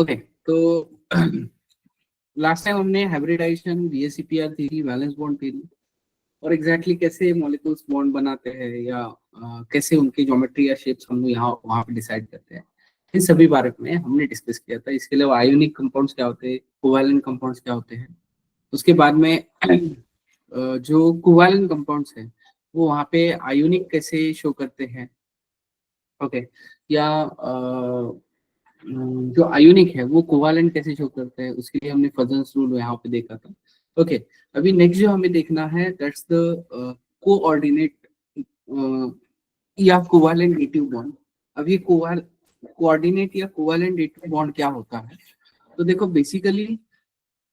Okay, तो last time हमने hybridisation, VSEPR theory, valence bond theory और एग्जैक्टली कैसे मॉलिक्यूल्स बॉन्ड बनाते हैं या कैसे उनकी ज्योमेट्री या शेप्स हम लोग यहाँ वहाँ पे डिसाइड करते हैं, इन सभी बारे में हमने डिस्कस किया था। इसके अलावा आयोनिक कंपाउंड्स क्या होते हैं, कोवैलेंट कंपाउंड्स क्या होते हैं, उसके बाद में जो कोवैलेंट कंपाउंड्स हैं वो वहाँ पे आयोनिक कैसे शो करते हैं। ओके, या जो आयोनिक है वो कोवालेंट कैसे शो करते हैं, उसके लिए हमने फजन्स रूल यहाँ पे देखा था। ओके, अभी नेक्स्ट जो हमें देखना है दैट्स द कोऑर्डिनेट या कोवालेंट डेटिव बॉन्ड। अब ये कोऑर्डिनेट या कोवालेंट डेटिव बॉन्ड क्या होता है? तो देखो बेसिकली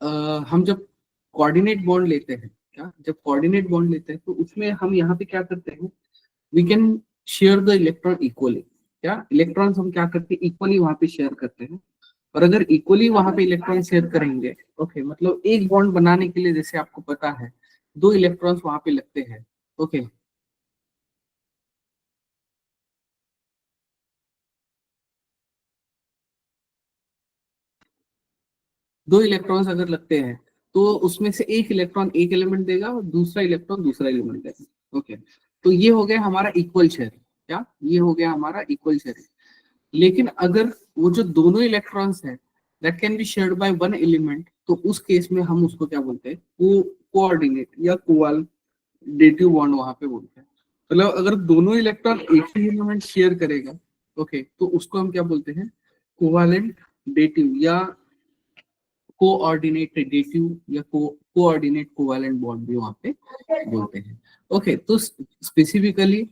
हम जब कोऑर्डिनेट बॉन्ड लेते हैं, क्या जब कोऑर्डिनेट बॉन्ड लेते हैं तो उसमें हम यहाँ पे क्या करते हैं, we can share the electron equally. क्या इलेक्ट्रॉन्स हम क्या करते हैं, इक्वली वहां पे शेयर करते हैं। और अगर इक्वली वहां पे इलेक्ट्रॉन शेयर करेंगे, ओके, मतलब एक बॉन्ड बनाने के लिए जैसे आपको पता है 2 इलेक्ट्रॉन्स वहां पे लगते हैं। ओके, 2 इलेक्ट्रॉन्स अगर लगते हैं तो उसमें से एक इलेक्ट्रॉन एक एलिमेंट देगा और दूसरा इलेक्ट्रॉन दूसरा एलिमेंट देगा। ओके, तो ये हो गया हमारा इक्वल शेयर। क्या ये हो गया हमारा इक्वल शेयर। लेकिन अगर वो जो दोनों इलेक्ट्रॉन्स है that can be shared by one element, तो उस केस में हम उसको क्या बोलते हैं, कोऑर्डिनेट या कोवालिडेटिव बॉन्ड वहां पे बोलते हैं। मतलब अगर दोनों इलेक्ट्रॉन एक ही एलिमेंट शेयर करेगा, ओके, तो उसको हम क्या बोलते हैं, कोवालेंट डेटिव या कोऑर्डिनेट डेटिव या कोऑर्डिनेट कोवालेंट बॉन्ड भी वहां पे बोलते हैं। ओके, तो स्पेसिफिकली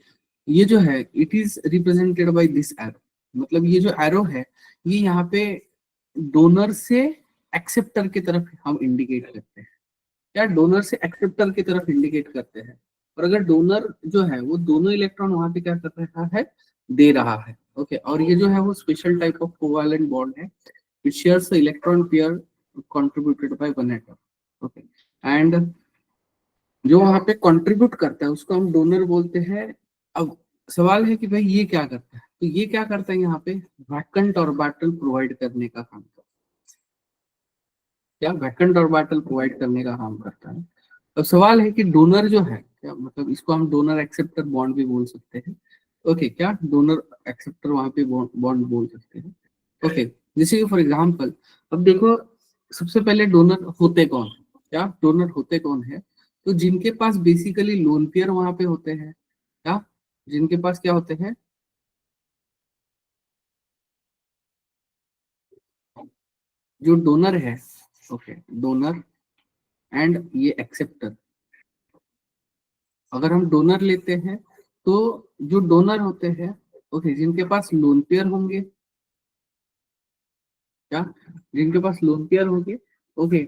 ये जो है it is represented by this arrow. मतलब ये जो एरो है ये यहाँ पे डोनर से एक्सेप्टर की तरफ हम इंडिकेट करते हैं, या डोनर से एक्सेप्टर की तरफ इंडिकेट करते हैं। और अगर डोनर जो है वो दोनों इलेक्ट्रॉन वहां पे क्या कर रहा है, दे रहा है। ओके, और ये जो है वो special type of covalent bond है which shares the electron pair contributed by one atom. Okay, and जो वहां पे कंट्रीब्यूट करता है उसको हम डोनर बोलते हैं। अब सवाल है कि भाई ये क्या करता है, तो ये क्या करता है, यहाँ पे वैकेंट ऑर्बिटल प्रोवाइड करने का काम करता है। क्या वैकेंट ऑर्बिटल प्रोवाइड करने का काम करता है। अब सवाल है कि डोनर जो है, क्या मतलब इसको हम डोनर एक्सेप्टर बॉन्ड भी बोल सकते हैं। ओके, क्या डोनर एक्सेप्टर वहां पे बॉन्ड बोल सकते हैं। ओके, जैसे कि फॉर एग्जांपल अब देखो, सबसे पहले डोनर होते कौन, क्या डोनर होते कौन है, तो जिनके पास बेसिकली लोन पेयर वहां पे होते हैं। क्या जिनके पास क्या होते हैं, जो डोनर है। ओके, डोनर एंड ये एक्सेप्टर। अगर हम डोनर लेते हैं तो जो डोनर होते हैं, ओके, जिनके पास लोन पेयर होंगे, क्या जिनके पास लोन पेयर होंगे, ओके,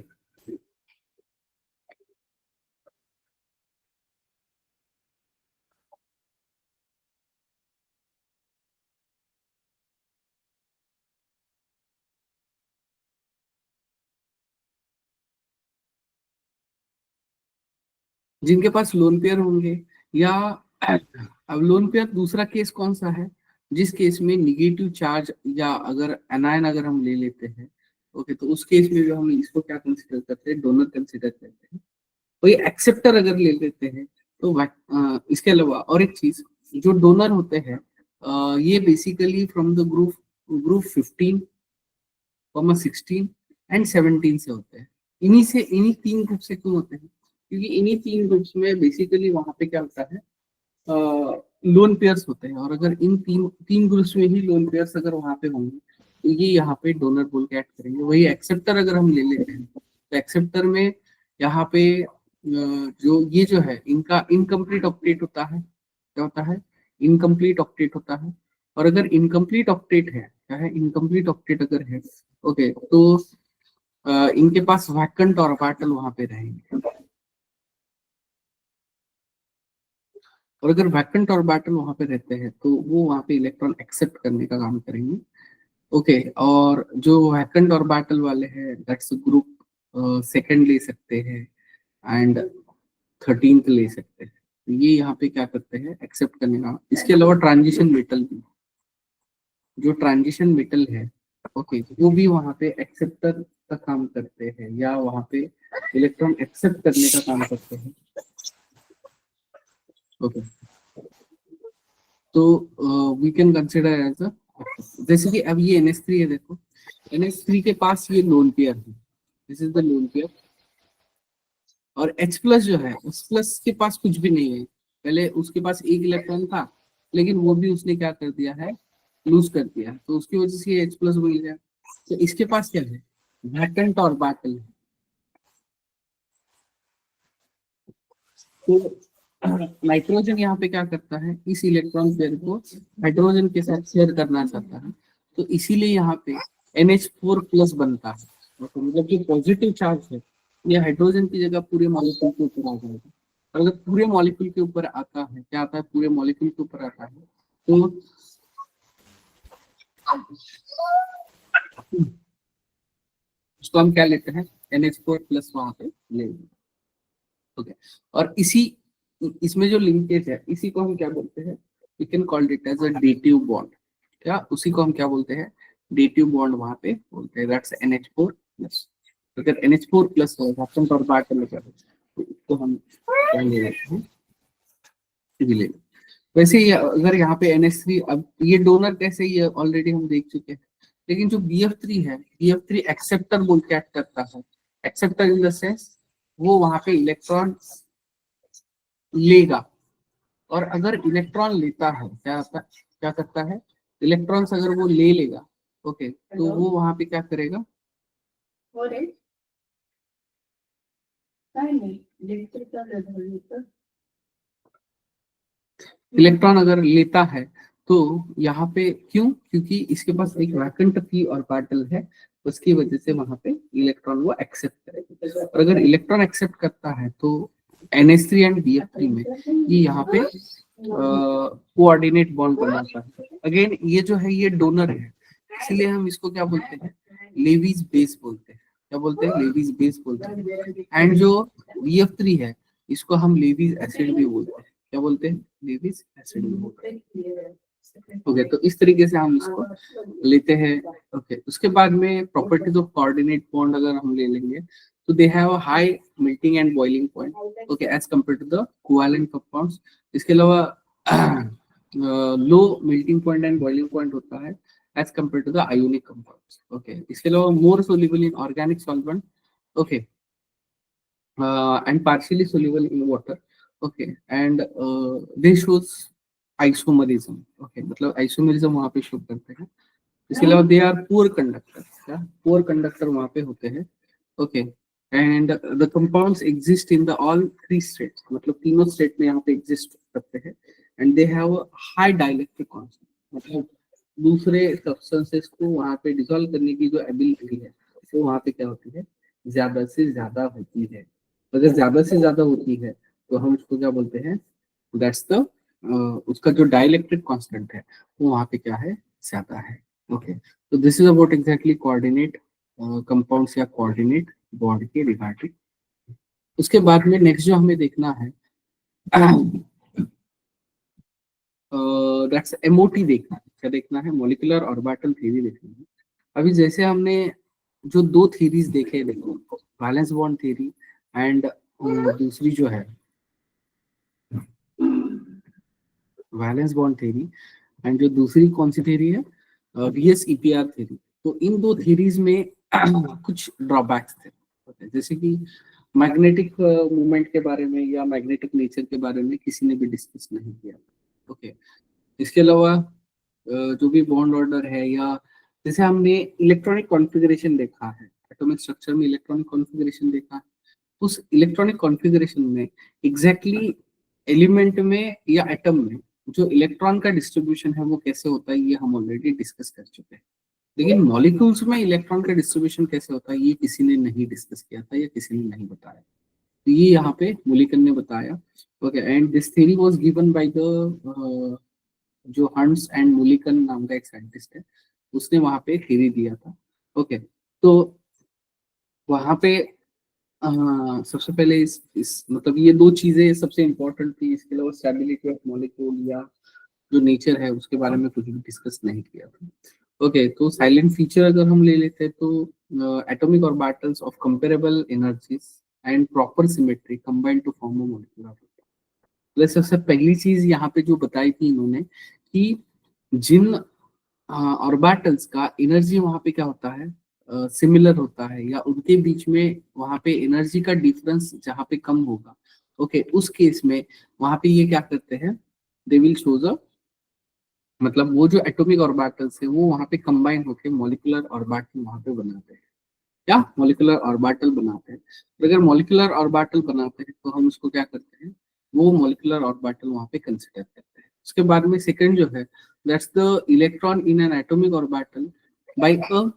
जिनके पास लोन पेयर होंगे, या अब लोन पेयर दूसरा केस कौन सा है, जिस केस में निगेटिव चार्ज या अगर एनायन अगर हम ले लेते हैं, ओके, तो उस केस में भी हम इसको क्या कंसिडर करते हैं, डोनर कंसिडर करते हैं। कोई एक्सेप्टर अगर ले लेते हैं तो इसके अलावा और एक चीज, जो डोनर होते हैं ये basically from the group group 15, 16 and 17 से होते हैं। इन्हीं 3 ग्रुप से क्यों होते हैं, क्योंकि इन्हीं 3 ग्रुप्स में बेसिकली वहां पे क्या होता है, लोन पेयर्स होते हैं। और अगर इन तीन तीन ग्रुप्स में ही लोन पेयर्स अगर वहां पे होंगे तो ये यहाँ पे डोनर बोल के ऐड करेंगे। वही एक्सेप्टर अगर हम ले लेते हैं तो एक्सेप्टर में यहाँ पे जो ये जो है इनका इनकम्प्लीट ऑक्टेट होता है। क्या होता है, इनकम्प्लीट ऑक्टेट होता है। और अगर इनकम्प्लीट ऑक्टेट है, क्या है, इनकम्प्लीट ऑक्टेट अगर है, ओके, तो इनके पास वैकेंट ऑर्बिटल वहां पे रहेंगे। और अगर वैकेंट ऑर्बिटल वहां पे रहते हैं तो वो वहां पे इलेक्ट्रॉन एक्सेप्ट करने का काम करेंगे। ओके, और जो वैकेंट ऑर्बिटल वाले हैं दैट्स ग्रुप सेकंड ले सकते हैं एंड 13th ले सकते हैं। तो ये यहाँ पे क्या करते हैं, एक्सेप्ट करने का। इसके अलावा ट्रांजिशन मेटल भी, जो ट्रांजिशन मेटल है ओके, वो भी वहां पे एक्सेप्टर का काम करते हैं या वहां पे इलेक्ट्रॉन एक्सेप्ट करने का काम करते हैं। ओके, तो we can consider as a, जैसे कि अब ये NH3 है, देखो NH3 के पास ये लोन पेयर है, this is the lone pair, और H प्लस जो है, H प्लस के पास कुछ भी नहीं है, पहले उसके पास एक इलेक्ट्रॉन था, लेकिन वो भी उसने क्या कर दिया है, लूज कर दिया, तो उसकी वजह से ये H प्लस मिल गया। तो इसके पास क्या है, वैकेंट और बैटल है। तो नाइट्रोजन यहाँ पे क्या करता है, इस इलेक्ट्रॉन पेयर को हाइड्रोजन के साथ शेयर करना चाहता है, तो इसीलिए यहाँ पे NH4 प्लस बनता है, तो मतलब जो पॉजिटिव चार्ज है ये हाइड्रोजन की जगह पूरे मॉलिक्यूल के ऊपर आ जाएगा। और अगर पूरे मॉलिक्यूल के ऊपर आता है, क्या आता है, पूरे मॉलिक्यूल के ऊपर आता है, तो उसको हम क्या लेते हैं, NH4 प्लस वहां पे ले। ओके, और इसी, इसमें जो लिंकेज है इसी को हम क्या बोलते हैं, we can call it as a dative bond. क्या, उसी को हम क्या बोलते हैं, डेटिव बॉन्ड वहां पे बोलते हैं, दैट्स NH4 प्लस। अगर NH4 प्लस है, ऑप्शन और बात करने का, तो इसको हम क्या ले लेते हैं, ये ले लेते हैं। वैसे ही अगर यहाँ पे NH3, अब ये डोनर कैसे, ये ऑलरेडी हम देख चुके हैं, लेकिन जो BF3 है, BF3 एक्सेप्टर बोल के एक्ट करता है। एक्सेप्टर इन द सेंस वो वहां पे इलेक्ट्रॉन लेगा, और अगर इलेक्ट्रॉन लेता है, क्या करता है, इलेक्ट्रॉन्स अगर वो ले लेगा, ओके, तो वो वहां पे क्या करेगा, इलेक्ट्रॉन अगर लेता है, तो यहाँ पे क्यों, क्योंकि इसके पास एक वैकेंट पी और पार्टल है, उसकी वजह से वहां पे इलेक्ट्रॉन वो एक्सेप्ट करेगा। और अगर इलेक्ट्रॉन एक्सेप्ट करता है तो NH3 एंड BF3 में ये यहाँ पे कोऑर्डिनेट बॉन्ड बनाता है। अगेन ये जो है ये डोनर है, इसलिए हम इसको क्या बोलते हैं, लेविस बेस बोलते हैं। क्या बोलते हैं, लेविस बेस बोलते हैं। एंड जो BF3 है, इसको हम लेविस एसिड भी बोलते हैं। क्या बोलते हैं, लेविस एसिड भी बोलते हैं। ओके, तो इस तरीके से हम इसको लेते हैं। ओके, उसके बाद में प्रॉपर्टीज ऑफ कोऑर्डिनेट बॉन्ड अगर हम ले लेंगे, तो they have a high melting and boiling point, okay, as compare to the covalent compounds. इसके अलावा low melting point and boiling point होता है as compare to the ionic compounds. Okay, इसके अलावा more soluble in organic solvent, okay, and partially soluble in water, okay, and they shows isomerism, okay, मतलब isomerism वहाँ पे show करते हैं। इसके अलावा दे आर पुअर कंडक्टर, क्या पुअर कंडक्टर वहाँ पे होते हैं, okay, and the compounds exist in the all three states, मतलब तीनों स्टेट में यहाँ पे एग्जिस्ट करते हैं, and they have high dielectric constant, मतलब दूसरे सब्सटेंसेस को वहाँ पे डिसॉल्व करने की जो एबिलिटी है, वो वहाँ पे क्या होती है, ज्यादा से ज्यादा होती है। अगर ज्यादा से ज्यादा होती है तो हम उसको क्या बोलते हैं, दैट्स द, उसका जो डाइलेक्ट्रिक कांस्टेंट है वो वहाँ पे क्या है, ज्यादा है। ओके, तो this is about exactly coordinate compounds या कोऑर्डिनेट बॉन्ड के रिगार्डिंग। उसके बाद में नेक्स्ट जो हमें देखना है, दैट्स MOT देखना है। क्या देखना है, मॉलिक्यूलर ऑर्बिटल थ्योरी देखनी है। अभी जैसे हमने जो दो थ्योरीज देखे, देखो वैलेंस बॉन्ड थ्योरी एंड दूसरी जो है वैलेंस बॉन्ड थ्योरी, एंड जो दूसरी कौन सी थ्योरी है, VS-EPR थ्योरी। तो इन दो थ्योरीज में कुछ ड्रॉबैक्स थे, okay, जैसे कि मैग्नेटिक मूवमेंट के बारे में या मैग्नेटिक नेचर के बारे में किसी ने भी डिस्कस नहीं किया, ओके। इसके अलावा जो भी बॉन्ड ऑर्डर है, या जैसे हमने इलेक्ट्रॉनिक कॉन्फ़िगरेशन देखा है, एटॉमिक स्ट्रक्चर में इलेक्ट्रॉनिक कॉन्फ़िगरेशन देखा है, उस इलेक्ट्रॉनिक कॉन्फ़िगरेशन में एग्जैक्टली एलिमेंट में या एटम में जो इलेक्ट्रॉन का डिस्ट्रीब्यूशन है वो कैसे होता है, ये हम ऑलरेडी डिस्कस कर चुके हैं। लेकिन मॉलिक्यूल्स में इलेक्ट्रॉन का डिस्ट्रीब्यूशन कैसे होता है, ये किसी ने नहीं डिस्कस किया था या किसी ने नहीं बताया, तो ये यहाँ पे मुलिकन ने बताया। Okay, and this theory was given by the, जो हंट्स एंड मुलिकन नाम का एक साइंटिस्ट है, उसने वहां पे थ्योरी दिया था। ओके, तो वहां पे सबसे पहले इस मतलब ये दो चीजें सबसे इंपॉर्टेंट थी। इसके अलावा स्टेबिलिटी ऑफ मॉलिक्यूल या जो नेचर है उसके बारे में कुछ भी डिस्कस नहीं किया था। ओके, तो साइलेंट फीचर अगर हम ले लेते हैं तो atomic orbitals of comparable energies and proper symmetry combine to form a molecular orbital. Plus सबसे पहली चीज यहाँ पे जो बताई थी इन्होंने कि जिन ऑर्बिटल्स का एनर्जी वहां पे क्या होता है, सिमिलर होता है, या उनके बीच में वहां पे एनर्जी का डिफरेंस जहाँ पे कम होगा, ओके, उस केस में वहां पे ये क्या करते हैं, दे विल शोज अ, मतलब वो जो एटॉमिक ऑर्बिटल्स है वो वहां पे कंबाइन होके मॉलिक्यूलर ऑर्बिटल वहां पे बनाते हैं, क्या मॉलिक्यूलर ऑर्बिटल बनाते हैं। तो अगर मॉलिक्यूलर ऑर्बिटल बनाते हैं तो हम उसको क्या करते हैं, वो मॉलिक्यूलर ऑर्बिटल वहां पे कंसिडर करते हैं। उसके बाद में सेकंड जो है, that's the electron in an atomic orbital by a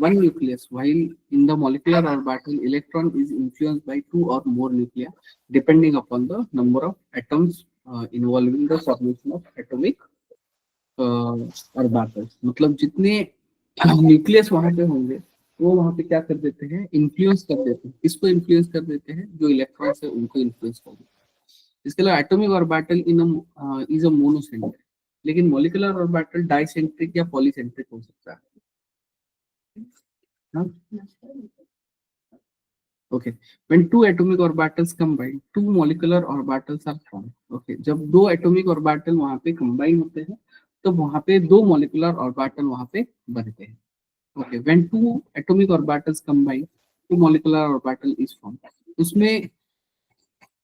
one nucleus, while in the molecular orbital electron is influenced by two or more nuclei depending upon the number of atoms involving the formation of atomic orbitals. मतलब जितने nucleus वहां पे होंगे वो वहां पे क्या कर देते हैं, इन्फ्लुएंस कर देते हैं, किसको इन्फ्लुएंस कर देते हैं, जो इलेक्ट्रॉन्स है उनको इन्फ्लुएंस कर देते हैं। इसके अलावा atomic orbital in is a monocentric, लेकिन मॉलिक्यूलर ऑर्बिटल डाइसेंट्रिक या पॉलीसेंट्रिक हो सकता है। हाँ? Okay, when two atomic orbitals combine, two molecular orbitals are formed। Okay, जब दो एटॉमिक ऑर्बिटल वहां पे कंबाइन होते हैं तो वहां पे दो मॉलिक्यूलर ऑर्बिटल वहां पे बनते हैं। Okay, when two atomic orbitals combine, two molecular orbital is formed। उसमें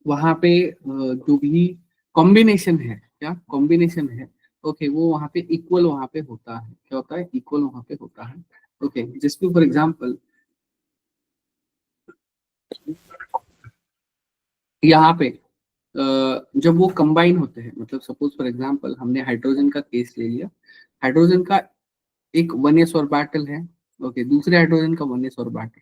वहां पे जो भी कॉम्बिनेशन है, क्या कॉम्बिनेशन है, ओके, वो वहां पे इक्वल वहां पे होता है, क्या होता है, इक्वल वहां पे होता है। ओके, जिसको फॉर एग्जांपल यहाँ पे जब वो कंबाइन होते हैं, मतलब सपोज फॉर एग्जांपल हमने हाइड्रोजन का केस ले लिया, हाइड्रोजन का एक 1s ऑर्बिटल है, ओके, दूसरे हाइड्रोजन का 1s ऑर्बिटल,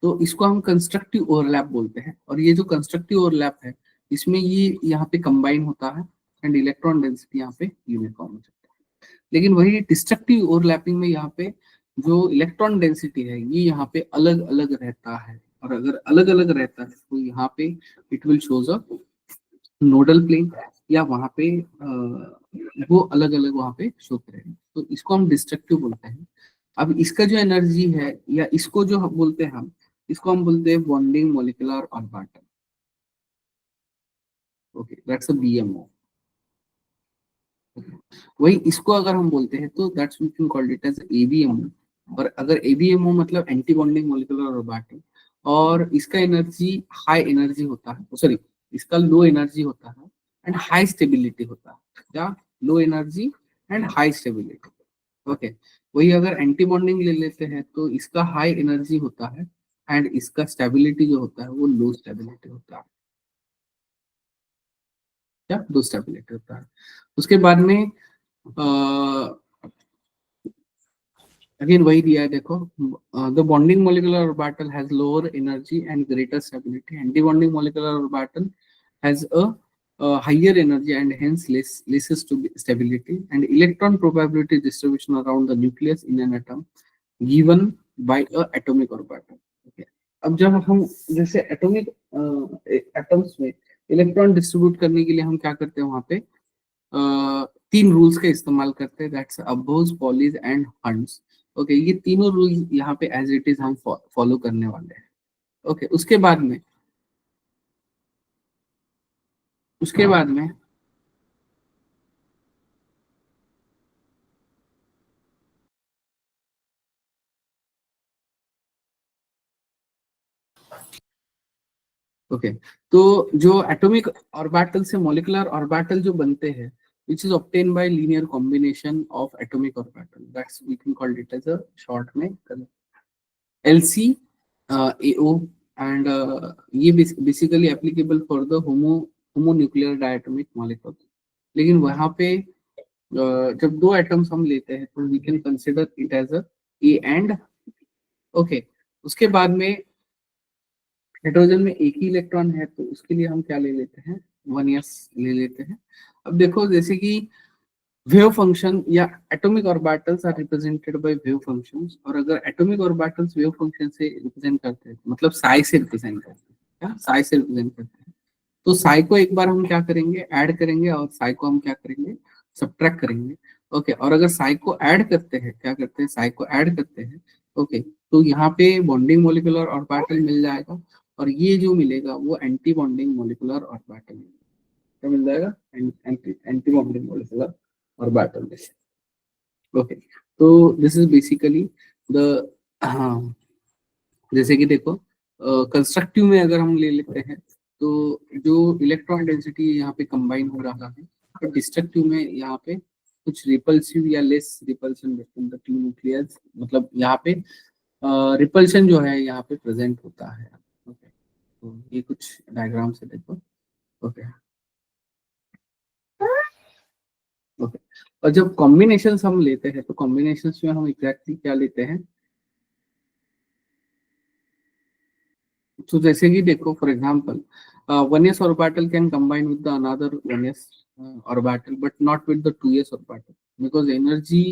तो इसको हम कंस्ट्रक्टिव ओवरलैप बोलते हैं। और ये जो कंस्ट्रक्टिव ओवरलैप है इसमें ये यहाँ पे कंबाइन होता है एंड इलेक्ट्रॉन डेंसिटी यहाँ पे यूनिफॉर्म हो जाता है। लेकिन वही डिस्ट्रक्टिव ओवरलैपिंग में यहाँ पे जो इलेक्ट्रॉन डेंसिटी है ये यहाँ पे अलग अलग रहता है, और अगर अलग अलग रहता है तो यहाँ पे it will shows a nodal plane, या वहां पे वो अलग अलग वहां पे शो करेगा, तो इसको हम डिस्ट्रक्टिव बोलते हैं। अब इसका जो एनर्जी है या इसको जो हम बोलते हैं, हम इसको हम बोलते हैं bonding molecular orbital. Okay, that's a BMO. वही इसको अगर हम बोलते हैं तो that's we can called it as ABMO. और अगर एबीएमओ मतलब एंटी बॉन्डिंग मॉलिक्यूलर ऑर्बिटल, और इसका एनर्जी हाई एनर्जी होता है, सॉरी, इसका लो एनर्जी होता है एंड हाई स्टेबिलिटी होता है, क्या, low energy and high stability. Okay, वही अगर एंटी बॉन्डिंग ले लेते हैं तो इसका हाई एनर्जी होता है एंड इसका स्टेबिलिटी जो होता है वो लो स्टेबिलिटी होता है, क्या, लो स्टेबिलिटी होता है। उसके बाद में अगेन वही दिया है, देखो, the bonding molecular orbital has lower energy and greater stability, anti bonding molecular orbital has a higher energy and hence less to stability and electron probability distribution around the nucleus in an atom given by a atomic orbital। okay, अब जब हम जैसे atomic atoms में electron distribute करने के लिए हम क्या करते हैं, वहां पे तीन रूल्स का इस्तेमाल करते हैं, that's Aufbau's, Pauli's and Hund's. Okay, ये तीनों रूल्स यहाँ पे एज इट इज हम फॉलो करने वाले हैं। ओके, उसके बाद में ओके, तो जो एटॉमिक ऑर्बिटल से मॉलिक्यूलर ऑर्बिटल जो बनते हैं, which is obtained by linear combination of atomic orbital, that's we can call it as a short में LC AO, and ये basically applicable for the homonuclear diatomic molecule. लेकिन वहां पे जब दो एटम्स हम लेते हैं तो we can consider it as a A and. Okay, उसके बाद में हाइड्रोजन में एक ही इलेक्ट्रॉन है तो उसके लिए हम क्या ले लेते हैं, 1s ले लेते हैं। अब देखो जैसे कि वेव फंक्शन या atomic orbitals are represented by wave functions, और अगर एटॉमिक ऑर्बिटल्स वेव फंक्शन से रिप्रेजेंट करते हैं मतलब साई से रिप्रेजेंट करते हैं, क्या, साई से रिप्रेजेंट करते हैं, तो साई को एक बार हम क्या करेंगे, ऐड करेंगे, और साई को हम क्या करेंगे, सब्ट्रैक्ट करेंगे। ओके, और अगर साई को ऐड करते हैं, क्या करते हैं, साई को ऐड करते हैं, ओके, तो यहाँ पे बॉन्डिंग मोलिकुलर ऑर्बिटल मिल जाएगा, और ये जो मिलेगा वो एंटी बॉन्डिंग मोलिकुलर ऑर्बिटल, क्या मिल जाएगा, anti anti bonding molecular orbital में। ओके, तो दिस इज बेसिकली द, हाँ, जैसे कि देखो कंस्ट्रक्टिव में अगर हम ले लेते हैं, तो जो इलेक्ट्रॉन डेंसिटी यहाँ पे कंबाइन हो रहा है, तो डिस्ट्रक्टिव में यहाँ पे कुछ रिपल्सिव या less repulsion between the two nucleus, मतलब यहाँ पे रिपल्शन जो है यहाँ पे प्रेजेंट होता है। ओके, तो ये कुछ डायग्राम से देखो। ओके, ओके, और जब कॉम्बिनेशन हम लेते हैं, तो कॉम्बिनेशन में हम एग्जैक्टली क्या लेते हैं, तो जैसे कि देखो for example, one S orbital can combine with the another one S orbital but not with the two S orbital, because energy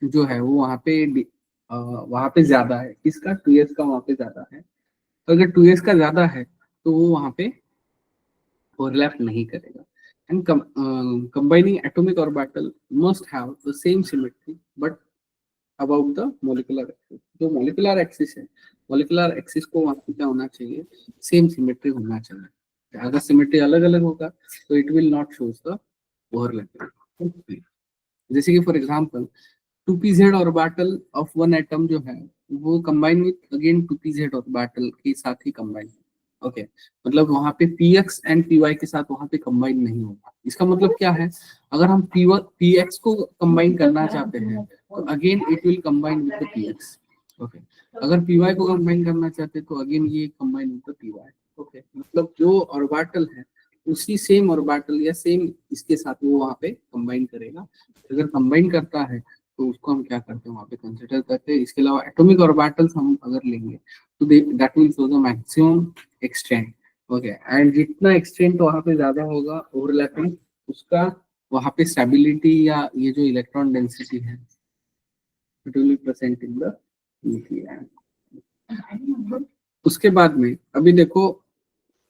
जो है वो वहाँ पे ज्यादा है, किसका, टू एस का वहाँ पे ज्यादा है। तो अगर टू एस का ज्यादा है तो वो वहाँ पे ओवरलैप नहीं करेगा। And combining atomic orbital must have the same symmetry but about the molecular axis, जो मोलिकुलर एक्सिस है, मोलिकुलर एक्सिस को वहाँ पे क्या होना चाहिए, सेम सिमेट्री होना चाहिए। अगर सिमेट्री अलग अलग होगा तो it will not shows the overlapping. जैसे कि for example 2pz orbital of one atom जो है वो combine with again 2pz orbital के साथ ही कंबाइन, ओके, मतलब वहां पे px एंड py के साथ वहां पे कंबाइन नहीं होगा। इसका मतलब क्या है, अगर हम px को कंबाइन करना चाहते हैं तो again it will combine with the px, okay, अगर py को कंबाइन करना चाहते हैं तो अगेन ये combine with the py, okay, मतलब जो ऑर्बिटल है उसी सेम ऑर्बिटल या सेम इसके साथ वो वहां पे कंबाइन करेगा। अगर कंबाइन करता है तो उसको हम क्या करते हैं, वहां पे कंसिडर करते हैं। इसके अलावा एटॉमिक ऑर्बिटल्स हम अगर लेंगे तो that means the maximum extent, okay, and जितना एक्सटेंट वहां पे ज्यादा होगा ओवरलैपिंग, उसका वहां पे स्टेबिलिटी या ये जो इलेक्ट्रॉन डेंसिटी है it will be present in the nucleus. उसके बाद में अभी देखो,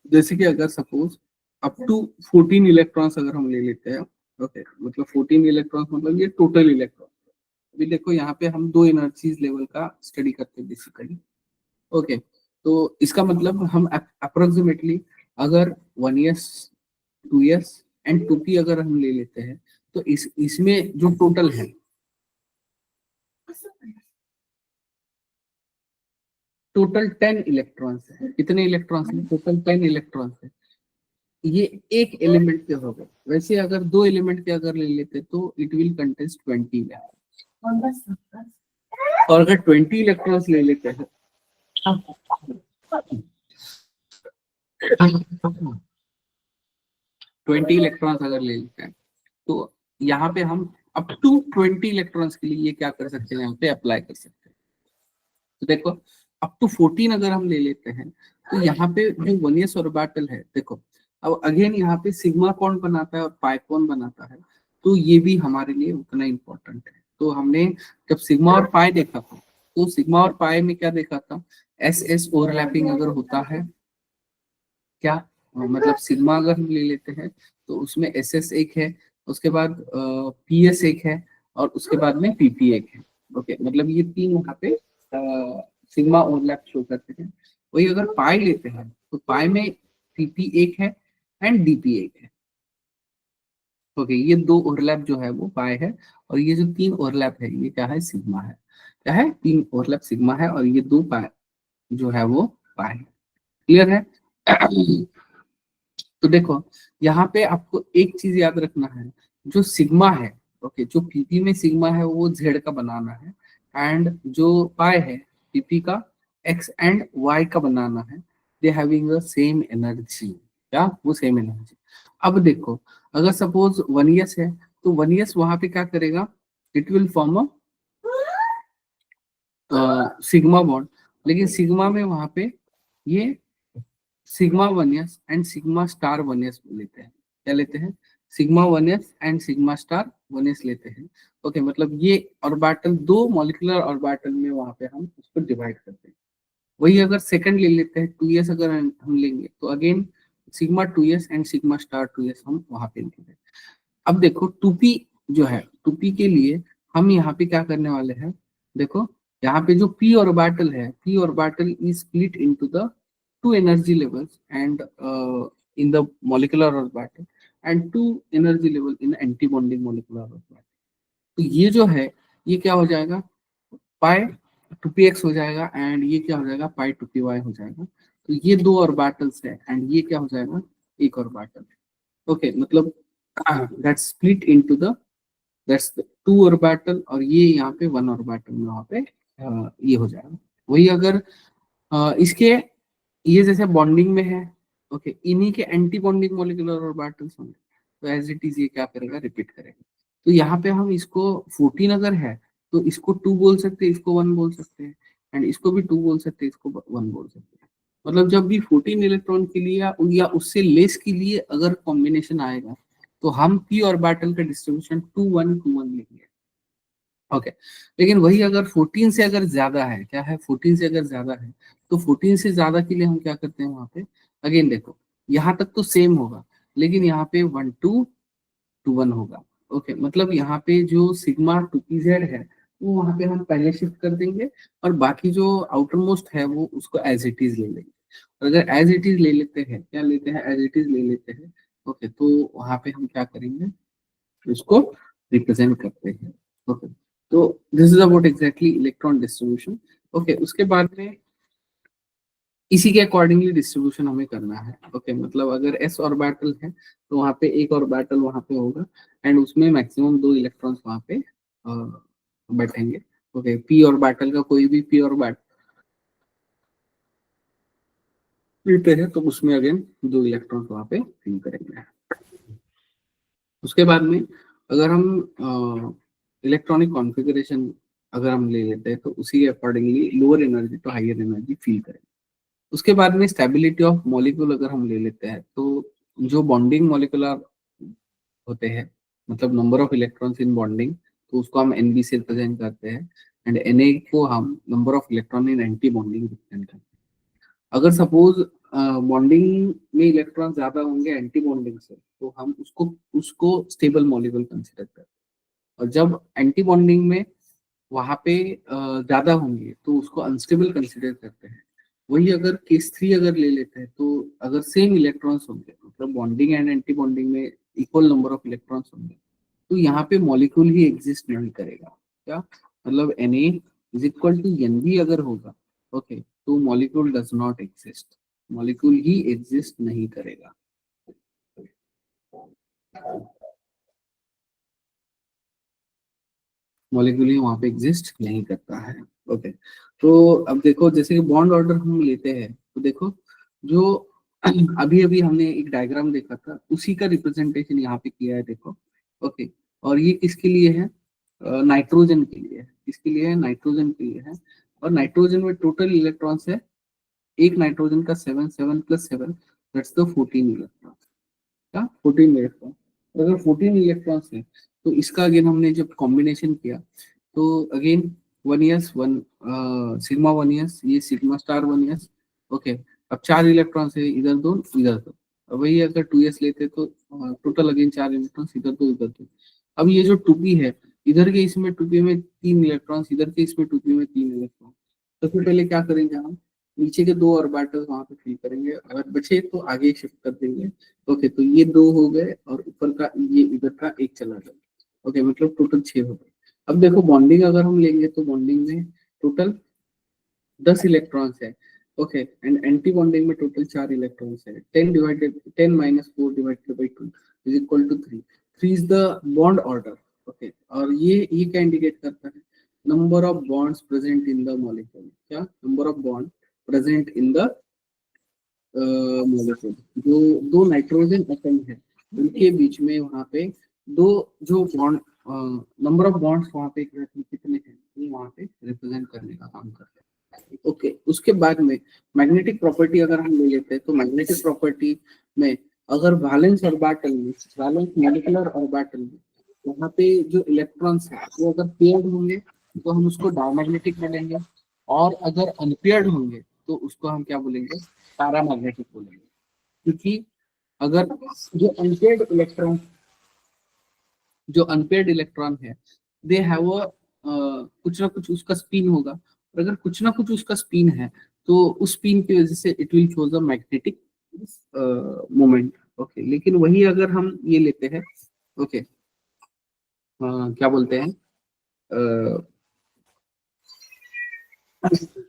जैसे कि अगर सपोज अप टू 14 इलेक्ट्रॉन्स अगर हम ले लेते हैं, ओके, मतलब 14 इलेक्ट्रॉन्स मतलब ये टोटल इलेक्ट्रॉन। अभी देखो यहाँ पे हम दो एनर्जीज लेवल का स्टडी करते हैं बेसिकली, ओके, तो इसका मतलब हम अप्रोक्सीमेटली अगर 1s 2s एंड 2p अगर हम ले लेते हैं, तो इसमें जो टोटल है, टोटल 10 इलेक्ट्रॉन्स है। कितने इलेक्ट्रॉन्स है, टोटल 10 इलेक्ट्रॉन्स है। ये एक एलिमेंट के हो गए, वैसे अगर दो एलिमेंट के अगर ले लेते तो इट विल कंटेस्ट 20 इलेक्ट्रॉन, और अगर 20 इलेक्ट्रॉन्स ले लेते हैं 20 इलेक्ट्रॉन्स अगर ले लेते हैं तो यहाँ पे हम अप टू 20 इलेक्ट्रॉन्स के लिए ये क्या कर सकते हैं, यहाँ पे अप्लाई कर सकते हैं। तो देखो अप टू 14 अगर हम ले लेते हैं तो यहाँ पे जो 1s ऑर्बिटल है, देखो अब अगेन यहाँ पे सिग्मा कौन बनाता है और पाई कौन बनाता है, तो ये भी हमारे लिए उतना इम्पोर्टेंट है। तो हमने जब सिग्मा और पाई देखा था, तो सिग्मा और पाई में क्या देखा था, एस एस ओवरलैपिंग अगर होता है, क्या मतलब सिग्मा अगर हम ले लेते हैं तो उसमें एस एस एक है, उसके बाद पी एस एक है, और उसके बाद में पीपी एक है, ओके, मतलब ये तीन वहाँ पे सिग्मा ओवरलैप शो करते हैं। वही अगर पाई लेते हैं तो पाई में पीपी एक है एंड डीपी एक है, ओके, ये दो ओवरलैप जो है वो पाई है, और ये जो तीन ओवरलैप है ये क्या है, सिग्मा है। क्या है, तीन ओवरलैप सिग्मा है, और ये दो पाई जो है वो पाई है। क्लियर है? तो देखो यहाँ पे आपको एक चीज याद रखना है, जो सिग्मा है, ओके, जो पीपी में सिग्मा है वो जेड का बनाना है, एंड जो पाई है पीपी का एक्स एंड वाई का बनाना है। They having the same energy, क्या वो सेम एनर्जी। अब देखो अगर सपोज 1s है तो 1s वहां पे क्या करेगा, it will form a sigma bond, लेकिन सिग्मा में वहां पे ये sigma 1s and sigma star 1s लेते हैं। क्या लेते हैं, sigma 1s and sigma star 1s लेते हैं, ओके, मतलब ये ऑर्बिटल दो मॉलिक्यूलर ऑर्बिटल में वहां पे हम उसको डिवाइड करते हैं। वही अगर सेकंड ले लेते हैं 2s अगर हम लेंगे तो again sigma 2s and sigma star 2s हम वहां पे लेंगे। अब देखो 2p जो है 2p के लिए हम यहाँ पे क्या करने वाले हैं, देखो यहाँ पे जो p ऑर्बिटल है, p orbital is split into the two energy levels and in the molecular orbital and two energy level in anti bonding molecular orbital. तो ये जो है ये क्या हो जाएगा, पाई 2px हो जाएगा एंड ये क्या हो जाएगा, पाई 2py हो जाएगा। तो ये दो ऑर्बिटल्स है एंड ये क्या हो जाएगा, एक ऑर्बिटल। ओके मतलब that's split into the that's to orbital और ये यहाँ पे वन ऑर्बिटल में वहाँ पे ये हो जाएगा। वही अगर इसके ये जैसे बॉन्डिंग में है, ओके इन्हीं के एंटी बॉन्डिंग मॉलिक्यूलर ऑर्बिटल्स होंगे, तो एज इट इज ये क्या करेगा, रिपीट करेगा। तो यहाँ पे हम इसको 14 अगर है तो इसको 2 बोल सकते हैं, इसको 1 बोल सकते हैं एंड इसको भी 2 बोल सकते हैं, इसको 1 बोल सकते हैं। मतलब जब भी 14 इलेक्ट्रॉन के लिए या उससे लेस के लिए अगर कॉम्बिनेशन आएगा तो हम p ऑर्बिटल का डिस्ट्रीब्यूशन 2 1 2 1 लेंगे। ओके लेकिन वही अगर 14 से अगर ज्यादा है, क्या है 14 से अगर ज्यादा है तो 14 से ज्यादा के लिए हम क्या करते हैं वहां पे, अगेन देखो यहाँ तक तो सेम होगा लेकिन यहाँ पे 1 2 2 1 होगा। ओके मतलब यहाँ पे जो सिग्मा 2pz है वो वहां पे हम पहले शिफ्ट कर देंगे और बाकी जो आउटर मोस्ट है वो उसको एज इट इज ले लेंगे। और अगर एज इट इज ले लेते हैं, क्या लेते हैं, एज इट इज ले लेते हैं, ओके तो वहां पे हम क्या करेंगे, उसको रिप्रेजेंट करते हैं। ओके तो this is about exactly electron distribution. Okay उसके बाद में इसी के अकॉर्डिंगली डिस्ट्रीब्यूशन हमें करना है। ओके मतलब अगर एस ऑर्बिटल है तो वहाँ पे एक ऑर्बिटल वहाँ पे होगा एंड उसमें मैक्सिमम 2 इलेक्ट्रॉन्स वहाँ पे बैठेंगे। ओके पी ऑर्बिटल का कोई भी पी ऑर्बिटल लेते हैं तो उसमें अगेन 2 इलेक्ट्रॉन्स वहाँ पे फिल करेंगे। उसके बाद में अगर हम इलेक्ट्रॉनिक कॉन्फ़िगरेशन अगर हम ले लेते हैं तो उसी के अकॉर्डिंगली लोअर एनर्जी तो हायर एनर्जी फील करेंगे। उसके बाद में स्टेबिलिटी ऑफ मॉलिक्यूल अगर हम ले लेते हैं तो जो बॉन्डिंग मॉलिक्यूलर होते हैं, मतलब number of electrons in bonding, तो उसको हम एनबी से रिप्रेजेंट करते हैं एंड एनए को हम number of electron in anti bonding represent करते हैं। अगर सपोज बॉन्डिंग में इलेक्ट्रॉन ज्यादा होंगे एंटी बॉन्डिंग से तो हम उसको उसको स्टेबल मॉलिक्यूल कंसिडर करते हैं। और जब एंटी बॉन्डिंग में वहां पे ज्यादा होंगे तो उसको अनस्टेबल कंसिडर करते हैं। वही अगर केस 3 अगर ले लेते हैं तो अगर सेम इलेक्ट्रॉन्स होंगे मतलब बॉन्डिंग एंड एंटी बॉन्डिंग में इक्वल नंबर ऑफ इलेक्ट्रॉन्स होंगे तो यहाँ पे मॉलिक्यूल ही एग्जिस्ट नहीं करेगा। क्या मतलब Na is equal to Nb अगर होगा, ओके तो molecule does not exist, molecule ही एग्जिस्ट नहीं करेगा। मॉलिक्यूल ही वहां पे एग्जिस्ट नहीं करता है। ओके तो अब देखो जैसे कि बॉन्ड ऑर्डर हम लेते हैं तो देखो जो अभी अभी हमने एक डायग्राम देखा था उसी का रिप्रेजेंटेशन यहाँ पे किया है देखो। ओके और ये किसके लिए है, नाइट्रोजन के लिए है। किसके लिए है, नाइट्रोजन के लिए है। और नाइट्रोजन में टोटल इलेक्ट्रॉन्स है, एक नाइट्रोजन का 7 7 प्लस 7 दैट्स द 14 इलेक्ट्रॉन। क्या 14 इलेक्ट्रॉन, अगर 14 इलेक्ट्रॉन्स है तो इसका अगेन हमने जब कॉम्बिनेशन किया तो अगेन 1s 1 सिग्मा 1s ये सिग्मा स्टार 1s। ओके अब 4 इलेक्ट्रॉन्स है, इधर दो इधर दो। अब वही अगर 2s लेते तो टोटल अगेन 4 इलेक्ट्रॉन्स, इधर दो इधर दो। अब ये जो 2p है, इधर के इसमें 2p में 3 इलेक्ट्रॉन्स, इधर के इसमें 2p में 3 इलेक्ट्रॉन। सबसे पहले क्या करेंगे हम, नीचे के 2 ऑर्बिटल वहां पे फिल करेंगे, अगर बचे तो आगे शिफ्ट कर देंगे। ओके तो ये 2 हो गए और ऊपर का ये इधर का एक चला गया। ओके मतलब टोटल 6 हो गए। अब देखो बॉन्डिंग अगर हम लेंगे तो बॉन्डिंग में टोटल 10 इलेक्ट्रॉन्स है। ओके एंड एंटी बॉन्डिंग में टोटल 4 इलेक्ट्रॉन्स है। 10 divided 10 minus 4 divided by 2 is equal to 3। 3 is the bond order. Okay और ये क्या इंडिकेट करता है, number of bonds present in the molecule. क्या number of bond present in the molecule. जो दो नाइट्रोजन एटम है उनके बीच में वहां पे दो जो बॉन्ड, नंबर ऑफ बॉन्ड्स वहां पे exactly कितने हैं वो वहां पे रिप्रेजेंट करने का काम करते हैं। ओके उसके बाद में मैग्नेटिक प्रॉपर्टी अगर हम ले लेते हैं तो मैग्नेटिक प्रॉपर्टी में अगर वैलेंस ऑर्बिटल में, वैलेंस मॉलिक्यूलर ऑर्बिटल में वहां पे जो इलेक्ट्रॉन्स है वो अगर पेयर्ड होंगे तो हम उसको डायमैग्नेटिक बोलेंगे और अगर अनपेयर्ड होंगे तो उसको हम क्या बोलेंगे, पैरामैग्नेटिक बोलेंगे। क्योंकि अगर जो अनपेयर्ड इलेक्ट्रॉन जो अनपेयर्ड इलेक्ट्रॉन है दे हैव अ कुछ ना कुछ उसका स्पिन होगा, और अगर कुछ ना कुछ उसका स्पिन है तो उस स्पिन की वजह से it will shows a magnetic moment. Okay, लेकिन वही अगर हम ये लेते हैं, ओके, क्या बोलते हैं,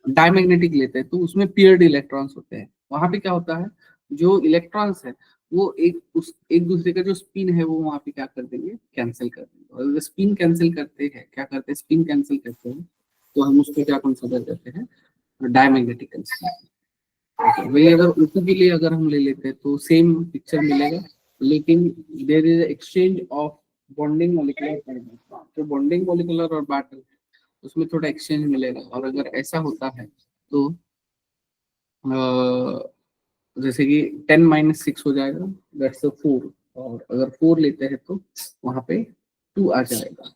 डायमैग्नेटिक लेते हैं तो उसमें पेयर्ड इलेक्ट्रॉन्स होते हैं। वहां पे क्या होता है, जो इलेक्ट्रॉन्स है वो एक दूसरे का जो स्पिन है वो वहां पे क्या कर देंगे, कैंसिल कर देंगे। और अगर स्पिन कैंसिल करते हैं, क्या करते हैं, स्पिन कैंसिल करते हैं, तो हम उसको क्या कंसिडर करते हैं, डायमैग्नेटिक कंसिडर। वही अगर ऊपी के लिए अगर हम ले लेते हैं तो सेम पिक्चर मिलेगा, लेकिन there is exchange of bonding molecular, तो बॉन्डिंग मोलिकुलर और बैटल उसमें थोड़ा एक्सचेंज मिलेगा। और अगर ऐसा होता है तो जैसे कि 10 - 6 हो जाएगा, दैट्स 4, और अगर 4 लेते हैं तो वहां पे 2 आ जाएगा।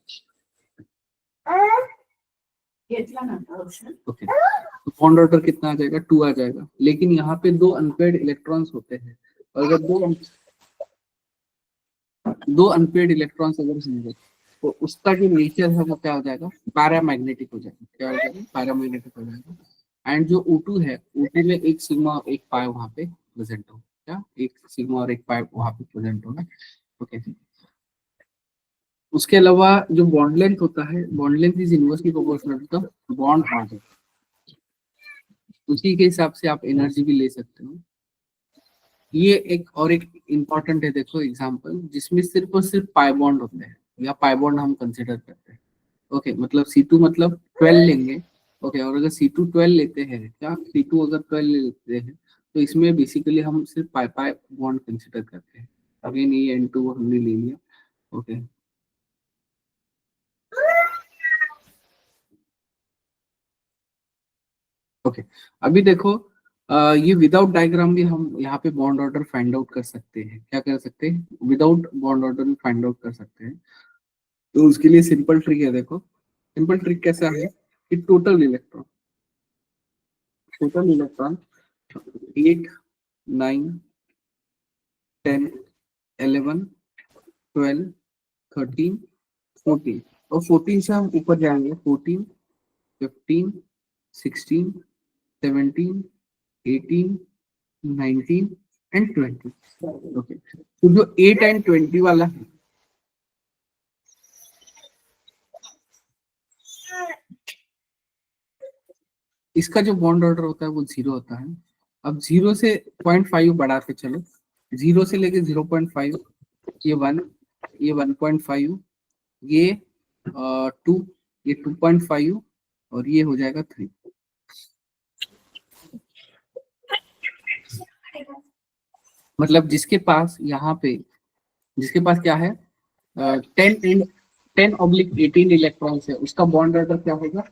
ओके, तो बॉन्ड ऑर्डर कितना आ जाएगा, 2 आ जाएगा। लेकिन यहाँ पे 2 अनपेयर्ड इलेक्ट्रॉन्स होते हैं, और अगर दो अनपेयर्ड इलेक्ट्रॉन्स अगर होंगे तो उसका जो नेचर है वो क्या हो जाएगा, पैरामैग्नेटिक हो जाएगा। क्या हो जाएगा, पैरामैग्नेटिक हो जाएगा। एंड जो O2 है, O2 में एक सिग्मा और एक पाई वहां पे प्रेजेंट हो, क्या एक सिग्मा और एक पाई वहां पे प्रेजेंट होगा। ओके, उसके अलावा जो बॉन्ड लेंथ होता है, bond length is inversely proportional to the bond order. उसी के हिसाब से आप एनर्जी भी ले सकते हो। ये एक और एक इम्पॉर्टेंट है, देखो एग्जांपल जिसमें सिर्फ और सिर्फ पाई बॉन्ड होते हैं या पाई बॉन्ड हम कंसिडर करते हैं। ओके, मतलब C2 मतलब 12 लेंगे। ओके, और अगर C2 12 लेते हैं, क्या C2 अगर 12 लेते हैं तो इसमें बेसिकली हम सिर्फ पाई पाई बॉन्ड कंसिडर करते हैं। अगेन ये N2 हमने ले लिया। ओके, ओके, अभी देखो ये विदाउट डायग्राम भी हम यहाँ पे बॉन्ड ऑर्डर फाइंड आउट कर सकते हैं। क्या कर सकते हैं, विदाउट बॉन्ड ऑर्डर भी फाइंड आउट कर सकते हैं। तो उसके लिए सिंपल ट्रिक है, देखो सिंपल ट्रिक कैसा है कि टोटल इलेक्ट्रॉन 8, 9, 10, 11, 12, 13, 14, और 14 से हम ऊपर जाएंगे, 14, 15, 16, 17, 18, 19 एंड 20। ओके, तो जो 8 एंड 20 वाला है, इसका जो बॉन्ड ऑर्डर होता है वो 0 होता है। अब 0 से 0.5 बढ़ाते चलो, 0 से लेके 0.5, ये 1, ये 1.5, ये 2, ये 2.5, और ये हो जाएगा 3। मतलब जिसके पास क्या है, 10/18 इलेक्ट्रॉन्स है, उसका बॉन्ड ऑर्डर क्या होगा,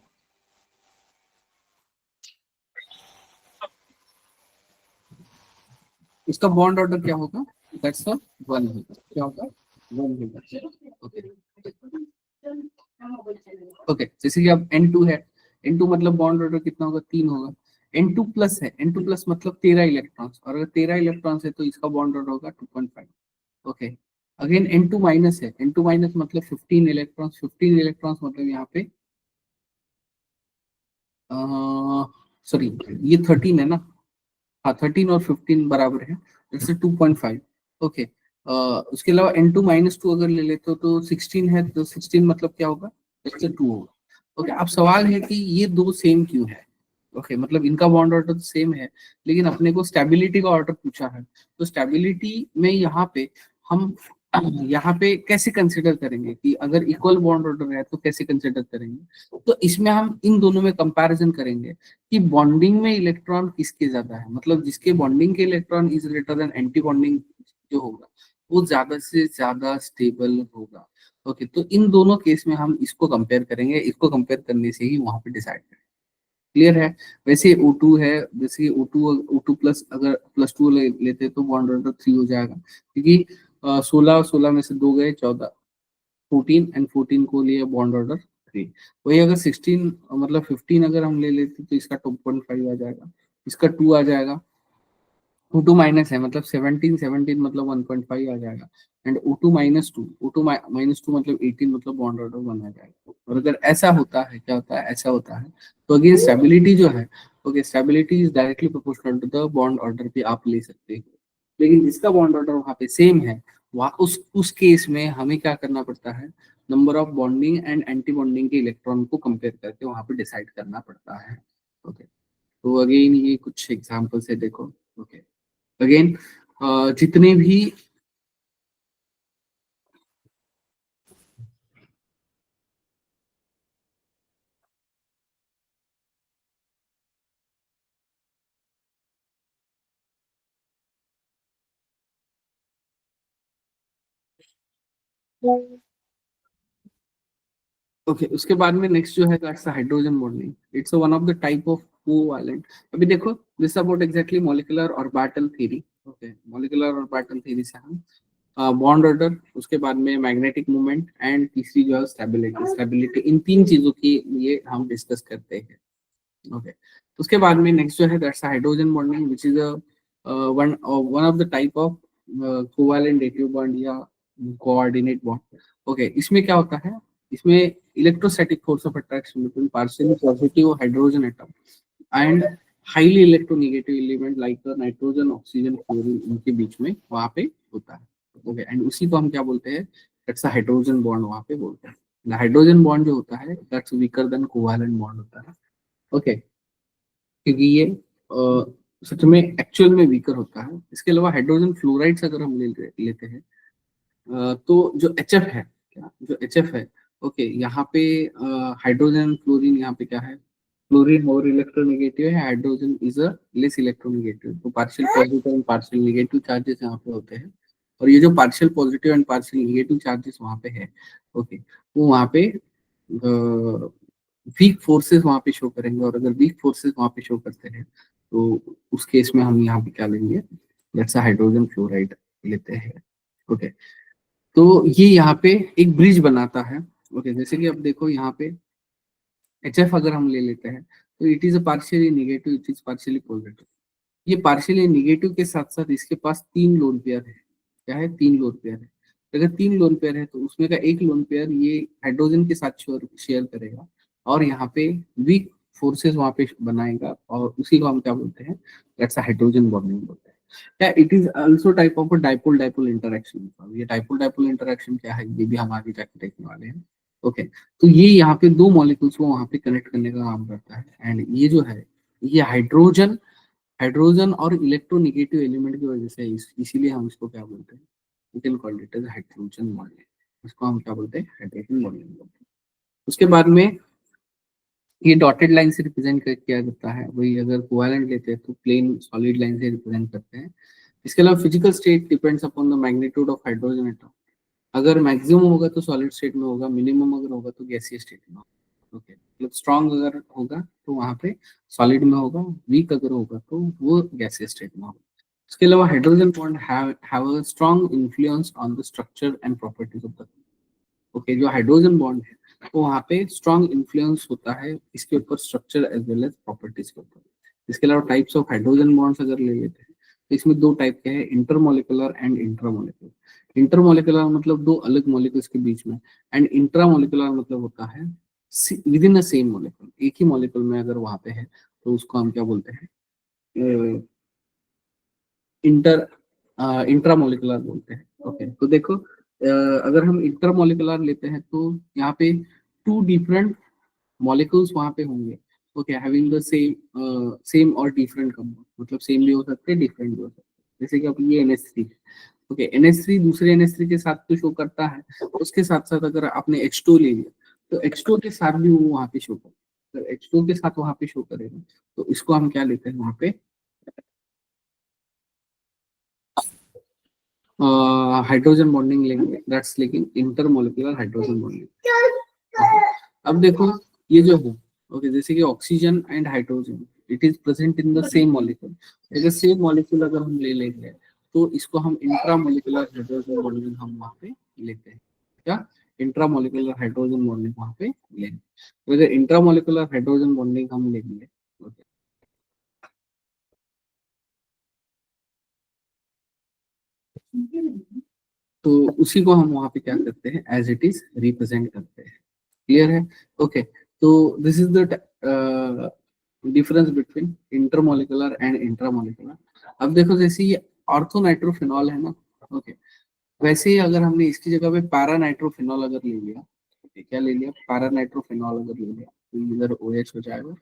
उसका बॉन्ड ऑर्डर क्या होगा, दैट्स 1 होगा। क्या होगा, 1 होगा। ओके, ओके, जैसे कि अब N2 है, N2 मतलब बॉन्ड ऑर्डर कितना होगा, 3 होगा। N2 प्लस है, N2 प्लस मतलब 13 इलेक्ट्रॉन्स, और अगर 13 इलेक्ट्रॉन्स है तो इसका बॉन्ड ऑर्डर होगा 2.5। ओके, अगेन N2 माइनस है, N2 माइनस मतलब 15 इलेक्ट्रॉन्स, 15 इलेक्ट्रॉन्स मतलब यहाँ पे सॉरी, ये 13 है ना, हाँ 13 और 15 बराबर है, जैसे 2.5। ओके, उसके अलावा N2 - 2 अगर ले लेते हो तो 16 है, तो 16 मतलब क्या होगा, जैसे 2 होगा। ओके, अब सवाल है कि ये दो सेम क्यों है। ओके, मतलब इनका बॉन्ड ऑर्डर तो सेम है, लेकिन अपने को स्टेबिलिटी का ऑर्डर पूछा है। तो स्टेबिलिटी में यहाँ पे हम यहाँ पे कैसे कंसिडर करेंगे कि अगर इक्वल बॉन्ड ऑर्डर है तो कैसे कंसिडर करेंगे, तो इसमें हम इन दोनों में कंपैरिजन करेंगे कि बॉन्डिंग में इलेक्ट्रॉन किसके ज्यादा है, मतलब जिसके बॉन्डिंग के electron is greater then anti bonding जो होगा वो ज्यादा से ज्यादा स्टेबल होगा। ओके, तो इन दोनों केस में हम इसको कंपेयर करेंगे, इसको कंपेयर करने से ही वहां पे डिसाइड करेंगे। क्लियर है। वैसे O2 है, जैसे O2 प्लस अगर +2 लेते तो बॉन्ड ऑर्डर 3 हो जाएगा, क्योंकि 16 में से 2 गए, 14, 14 एंड 14 को लिए बॉन्ड ऑर्डर 3। वही अगर 16 मतलब 15 अगर हम ले लेते तो इसका 2.5 आ जाएगा, इसका 2 आ जाएगा, O2 माइनस है मतलब 17 17 मतलब 1.5 आ जाएगा, and O2 minus two, O2 minus two मतलब 18 मतलब बॉन्ड ऑर्डर 1 आ जाएगा। और अगर ऐसा होता है, क्या होता है, ऐसा होता है, तो अगेन स्टेबिलिटी जो है, okay, stability is directly proportional to the bond order भी आप ले सकते हो। लेकिन जिसका बॉन्ड ऑर्डर वहाँ पे सेम है, वहाँ उस केस में हमें क्या करना पड़ता है, number of bonding and anti bonding के इलेक्ट्रॉन को कंपेयर करके वहाँ पे डिसाइड करना पड़ता है। ओके, तो अगेन ये कुछ एग्जांपल्स है, देखो। ओके, अगेन जितने भी, ओके, उसके बाद में नेक्स्ट जो है that's hydrogen bonding, it's one of the type of covalent. अभी देखो, this about exactly molecular orbital theory. Okay, molecular orbital theory से हम बॉन्ड ऑर्डर, उसके बाद में मैग्नेटिक मूवमेंट, एंड तीसरी जो है स्टेबिलिटी, स्टेबिलिटी, इन तीन चीजों के लिए हम डिस्कस करते हैं। ओके, उसके बाद में नेक्स्ट जो है that's hydrogen bonding, which is a one one of the type of covalent dative bond या कोऑर्डिनेट बॉन्ड। ओके, इसमें क्या होता है, इसमें electrostatic force of attraction between partially positive hydrogen atom and highly electronegative element like nitrogen, oxygen, fluorine, इनके बीच में वहां पे होता है। ओके, एंड उसी को हम क्या बोलते हैं, दैट्स हाइड्रोजन बॉन्ड वहां पे बोलते हैं। हाइड्रोजन बॉन्ड जो होता है that's weaker then covalent bond होता है। ओके, क्योंकि ये सच में एक्चुअल में वीकर होता है। इसके अलावा हाइड्रोजन फ्लोराइड्स अगर हम लेते हैं, तो जो एच एफ है, क्या जो एच एफ है, ओके, यहाँ पे हाइड्रोजन फ्लोरीन, यहाँ पे क्या है, फ्लोरीन मोर इलेक्ट्रोनेगेटिव है, hydrogen is a less electronegative, तो partial positive and partial negative charges यहाँ पे होते हैं। और ये जो partial positive and partial negative charges वहाँ पे है, ओके, वो वहाँ पे वीक फोर्सेस वहाँ पे शो करेंगे। और अगर वीक फोर्सेस वहाँ पे शो करते हैं, तो उस केस में हम यहाँ पे क्या लेंगे, जैसा हाइड्रोजन फ्लोराइड लेते हैं। ओके, तो ये यहाँ पे एक ब्रिज बनाता है। ओके, जैसे कि अब देखो यहाँ पे एच एफ अगर हम ले लेते हैं, तो it is a partially negative, it is partially positive. ये पार्शियली नेगेटिव के साथ साथ इसके पास तीन लोन पेयर है। क्या है, तीन लोन पेयर है। अगर तीन लोन पेयर है, तो उसमें का एक लोन पेयर ये हाइड्रोजन के साथ शेयर करेगा, और यहाँ पे वीक फोर्सेस वहां पे बनाएगा, और उसी को हम क्या बोलते हैं, दैट्स हाइड्रोजन बॉन्डिंग बोलते हैं। क्या, it is also type of dipole dipole interaction. ये डाइपोल डाइपोल इंटरेक्शन क्या है, ये भी हम आगे जाके देखने वाले हैं। ओके, तो ये यहाँ पे दो मॉलिक्यूल्स को वहां पे कनेक्ट करने का काम करता है। एंड ये जो है, ये हाइड्रोजन हाइड्रोजन और इलेक्ट्रोनेगेटिव एलिमेंट की वजह से इसीलिए हम इसको क्या बोलते हैं, we can call it as hydrogen bonding. इसको हम क्या बोलते हैं, हाइड्रोजन बॉन्डिंग बोलते हैं। उसके बाद में ये डॉटेड लाइन से रिप्रेजेंट किया जाता है, वही अगर कोवैलेंट लेते हैं तो प्लेन सॉलिड लाइन से रिप्रेजेंट करते हैं। इसके अलावा physical state depends upon the magnitude of hydrogen atom. अगर मैक्सिमम होगा तो सॉलिड स्टेट में होगा, मिनिमम अगर होगा तो गैसीय स्टेट में होगा। ओके, मतलब स्ट्रॉन्ग अगर होगा तो वहां पे सॉलिड में होगा, वीक अगर होगा तो वो गैसीय स्टेट में होगा। इसके अलावा hydrogen bond have a strong influence on the structure and properties of the, okay, जो हाइड्रोजन बॉन्ड है वो वहाँ पे स्ट्रॉन्ग इन्फ्लुएंस होता है इसके ऊपर, structure as well as properties के ऊपर। इसके अलावा टाइप्स ऑफ हाइड्रोजन बॉन्ड्स अगर ले लेते हैं, तो इसमें दो टाइप के हैं, इंटरमोलिकुलर एंड इंट्रामोलिकुलर। इंटरमोलिकुलर मतलब दो अलग मॉलिक्यूल्स के बीच में, एंड इंट्रामोलिकुलर मतलब होता है with in a same molecule, एक ही मॉलिक्यूल में अगर वहाँ पे है, तो उसको हम क्या बोलते हैं, इंटर इंट्रामोलिकुलर बोलते हैं। ओके, तो देखो, अगर हम इंटरमोलिकुलर लेते हैं, तो यहाँ पे टू डिफरेंट मॉलिक्यूल्स वहाँ पे होंगे। Okay, having the same same और डिफरेंट कंपाउंड, मतलब सेम भी हो सकते हैं, डिफरेंट भी हो सकते हैं। जैसे कि अब ये NH3, ओके, NH3 दूसरे NH3 के साथ तो शो करता है, उसके साथ साथ अगर आपने H2 ले लिया, तो H2 के साथ भी वो वहाँ पे शो करेगा। अगर H2 के साथ वहाँ पे शो करेगा, तो इसको हम क्या लेते हैं वहाँ पे, हाइड्रोजन बॉन्डिंग लेंगे, दैट्स लेकिन इंटरमोलिकुलर हाइड्रोजन बॉन्डिंग। अब देखो, ये जो है, ओके, जैसे कि oxygen and hydrogen, it is present in the same molecule. अगर सेम मॉलिक्यूल अगर हम ले लेंगे, तो इसको हम इंट्रामोलिकुलर हाइड्रोजन बॉन्डिंग हम वहाँ पे लेते हैं। क्या, इंट्रामोलिकुलर हाइड्रोजन बॉन्डिंग वहाँ पे लेंगे। तो अगर इंट्रामोलिकुलर हाइड्रोजन बॉन्डिंग हम लेंगे, okay, तो उसी को हम वहां पे क्या करते हैं, एज इट इज रिप्रेजेंट करते हैं। क्लियर है? ओके, तो this is the difference between intermolecular and intramolecular. अब देखो जैसे ये ऑर्थोनाइट्रोफिनॉल है ना, ओके, वैसे ही अगर हमने इसकी जगह पे पैरानाइट्रोफिनॉल अगर ले लिया, okay, क्या ले लिया, पैरानाइट्रोफिनॉल अगर ले लिया, तो इधर OH हो जाएगा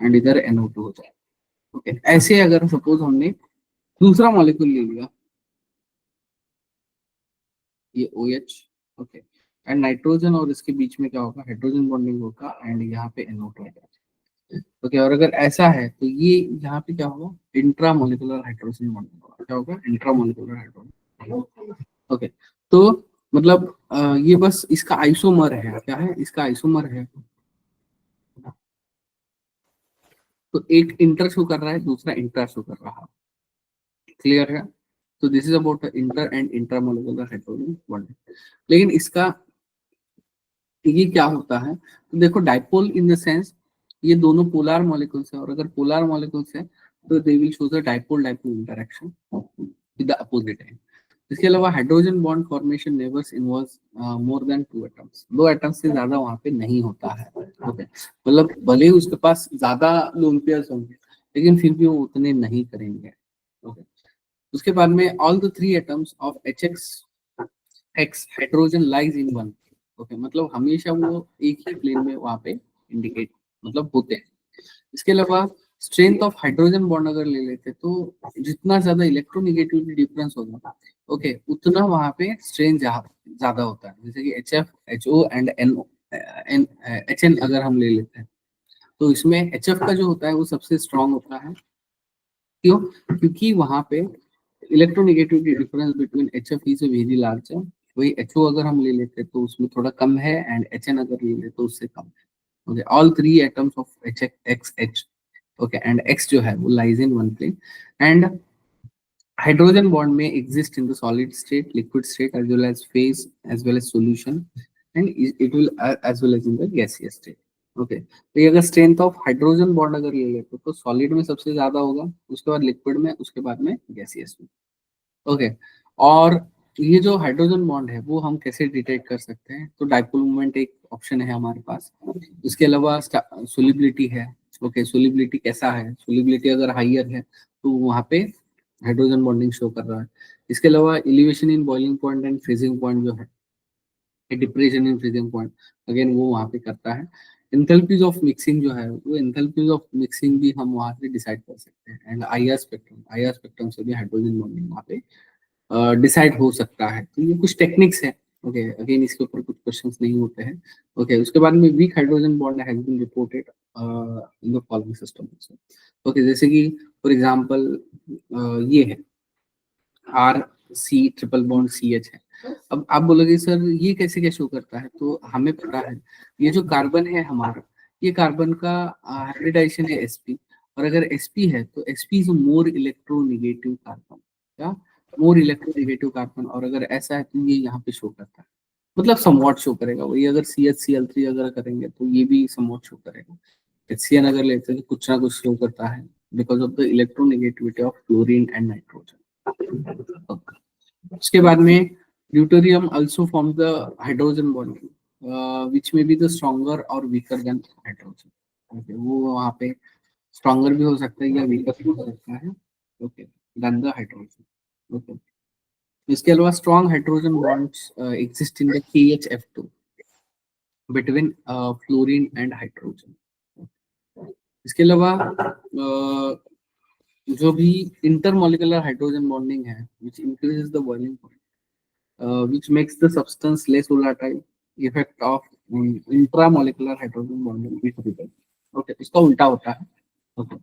एंड इधर NO2 हो जाएगा। ओके, ऐसे अगर सपोज हमने दूसरा मॉलिक्यूल ले लिया, ये OH, ओके, एंड नाइट्रोजन और इसके बीच में क्या होगा, हाइड्रोजन बॉन्डिंग होगा एंड यहाँ पे NO2 होगा। ओके, और अगर ऐसा है तो ये यहाँ पे क्या होगा, इंट्रामोलिकुलर हाइड्रोजन बॉन्डिंग होगा। क्या होगा, इंट्रामोलिकुलर हाइड्रोजन। ओके, तो मतलब ये बस इसका आइसोमर है, क्या है, इसका आइसोमर है। तो एक इंटर शो कर रहा है, दूसरा इंटर शो कर रहा है। क्लियर है? तो this is about inter and intramolecular hydrogen bonding. लेकिन इसका ये क्या होता है, तो देखो डाइपोल इन द सेंस ये दोनों पोलर मॉलिक्यूल्स है, और अगर पोलर मॉलिक्यूल्स है तो they will show the dipole dipole interaction with the opposite and. इसके अलावा hydrogen bond formation never involves more than 2 atoms, 2 atoms से ज्यादा वहां पे नहीं होता है। ओके, मतलब भले ही उसके पास ज्यादा लोन पेयर्स होंगे लेकिन फिर भी वो उतने नहीं करेंगे। ओके, उसके बाद में all the 3 atoms of HX hydrogen lies in one. Okay, मतलब हमेशा वो एक ही प्लेन में वहां पे इंडिकेट मतलब होते हैं। इसके अलावा स्ट्रेंथ ऑफ हाइड्रोजन बॉन्ड अगर ले लेते तो जितना ज्यादा इलेक्ट्रोनेगेटिविटी डिफरेंस होगा, ओके, उतना वहां पे स्ट्रेंथ ज्यादा होता है। जैसे कि HF HO एंड HN अगर हम ले लेते हैं तो इसमें HF का जो होता है वो सबसे स्ट्रांग होता है। क्यों? क्योंकि वहां पे electronegativity difference between HF is very large है। वही HO अगर हम ले लेते तो उसमें थोड़ा कम है, एंड HN अगर ले लेते तो उससे कम है। Okay, all 3 atoms of HX okay, and X जो है वो lies in one plane, and hydrogen bond में exist in the solid state, liquid state, as well as phase, as well as solution, and it will as well as in the gaseous state. Okay, तो ये अगर strength of hydrogen bond अगर ले लेते तो solid में सबसे ज्यादा होगा, उसके बाद लिक्विड में, उसके बाद में गैसियस में। ओके, और ये जो हाइड्रोजन बॉन्ड है वो हम कैसे डिटेक्ट कर सकते हैं, तो डाइपोल मोमेंट एक ऑप्शन है हमारे पास। इसके अलावा सोलिबिलिटी है। ओके, सोलिबिलिटी कैसा है, सोलिबिलिटी अगर हाइयर है तो वहाँ पे हाइड्रोजन बॉन्डिंग शो कर रहा है। इसके अलावा elevation in boiling point and freezing point जो है, depression in freezing point, again वो वहाँ पे करता है। एंथैल्पीज ऑफ मिक्सिंग जो है, वो एंथैल्पीज ऑफ मिक्सिंग भी हम वहाँ से डिसाइड कर सकते हैं। एंड IR स्पेक्ट्रम से भी हाइड्रोजन बॉन्डिंग वहाँ पे डिसाइड हो सकता है। तो ये कुछ टेक्निक्स है। ओके, अगेन इसके ऊपर कुछ क्वेश्चंस नहीं होते हैं। ओके, उसके बाद में weak hydrogen bond has been reported in the following system. Okay, जैसे कि फॉर एग्जांपल ये है RC ट्रिपल बॉन्ड CH है। अब आप बोलोगे सर ये कैसे क्या शो करता है, तो हमें पता है ये जो कार्बन है हमारा, ये कार्बन का हाइब्रिडाइजेशन है sp, और अगर sp है तो sp is more electronegative carbon. क्या? More electronegative carbon. और अगर ऐसा है तो ये यहाँ पे शो करता है, मतलब समवॉट शो करेगा। वही अगर CH Cl3 अगर करेंगे तो ये भी समवॉट शो करेगा। HCN अगर लेते हैं तो कुछ ना कुछ शो करता है because of the electronegativity of chlorine and nitrogen. उसके बाद में deuterium also forms the hydrogen bond which may be the stronger or weaker than hydrogen। okay, वो वहाँ पे stronger भी हो सकता है या weaker भी हो सकता है। okay, than the hydrogen। okay, इसके अलावा strong hydrogen bonds exist in the KHF2 between fluorine and hydrogen। इसके अलावा जो भी intermolecular hydrogen bonding है which increases the boiling point, which makes the substance less volatile, effect of intramolecular hydrogen bonding with people। Okay, इसका उल्टा होता है। Okay,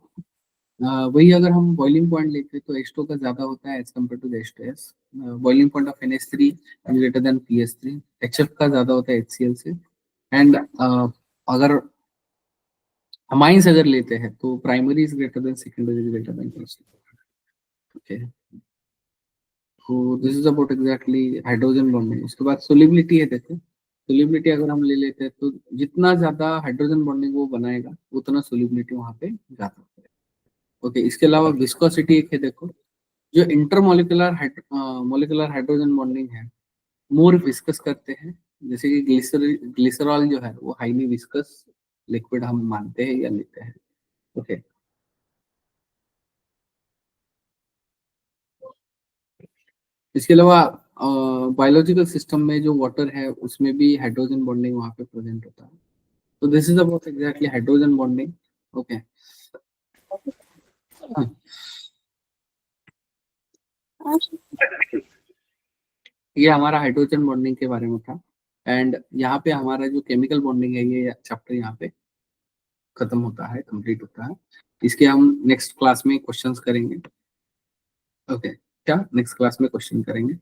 वही अगर हम बॉइलिंग पॉइंट लेते हैं तो H2 का ज्यादा होता है as compare to the H2S। Boiling point of NH3 greater than PS3। HF का ज्यादा होता है HCl से। एंड अगर अमाइंस अगर लेते हैं तो primary is greater than secondary is greater than first. Okay, तो this is about exactly hydrogen bonding. उसके बाद सोलिबिलिटी है। देखो सोलिबिलिटी अगर हम ले लेते हैं तो जितना ज्यादा हाइड्रोजन बॉन्डिंग वो बनाएगा उतना सोलिबिलिटी वहां पे ज्यादा होगा। ओके, इसके अलावा विस्कोसिटी एक है। देखो जो इंटरमोलिकुलर मोलिकुलर हाइड्रोजन बॉन्डिंग है मोर विस्कस करते हैं, जैसे कि ग्लिसरॉल जो है वो हाईली विस्कस लिक्विड हम मानते हैं या लेते हैं। ओके, इसके अलावा बायोलॉजिकल सिस्टम में जो वाटर है उसमें भी हाइड्रोजन बॉन्डिंग वहाँ पे प्रेजेंट होता है। तो this is about exactly hydrogen bonding. Okay, ये हमारा हाइड्रोजन बॉन्डिंग के बारे में था। एंड यहाँ पे हमारा जो केमिकल बॉन्डिंग है ये चैप्टर यहाँ पे खत्म होता है, कंप्लीट होता है। इसके हम नेक्स्ट क्लास में क्वेश्चंस करेंगे। ओके, क्या नेक्स्ट क्लास में क्वेश्चन करेंगे।